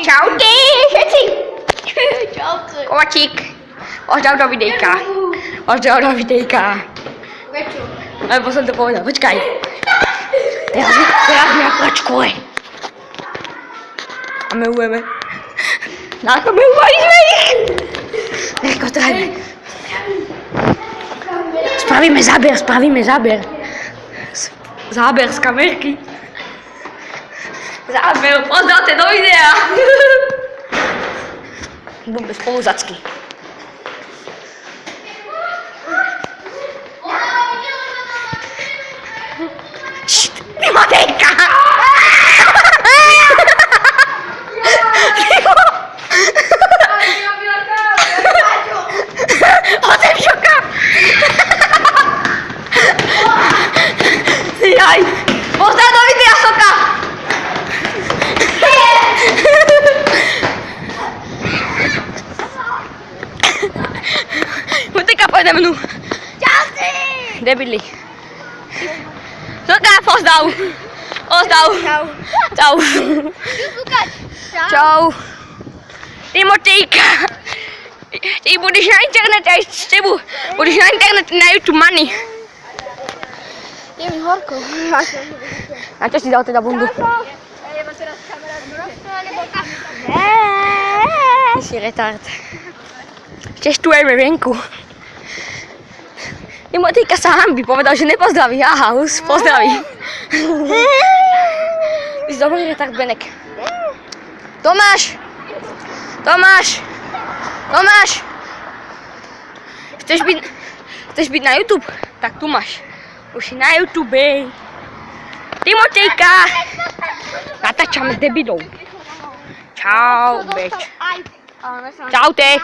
Čaute, všetci. Čaute. Kovačík. Pozdrav do videjka. Pozdrav do videjka. Prečo? Lebo som to povedal, počkaj. Teraz mňa počkoj. A my ujeme. Náko my uvali ich. Nechko trajme. Spravíme záber. Záber z kamerky. Záber, pozdravte do videa. Budeme spoluzacky. Št, Matejka! Hodem šoka! Jaj, pozdrav do videa, soka! Matejka, pojď mnou. Čaute. Debili. Soka, pozdrav. Čau. Čau. Čau. Timotejka. Ty budeš na internete aj s tebou. Budeš na internete na YouTube money. Je mi horko. Na čo si dal teda bundu? Je ma teraz kamera zmrostná, nebo tam? Ty si retard. Čestujeme venku. Timotejka sa hanbí, povedal, že nepozdraví. Aha, už pozdraví. Ty si dobrý retard, Benek. Tomáš! Chceš byť na YouTube? Tak tu máš. Už si na YouTube. Timotejka! Natáčame s debilou. Čau, beč. Čaute.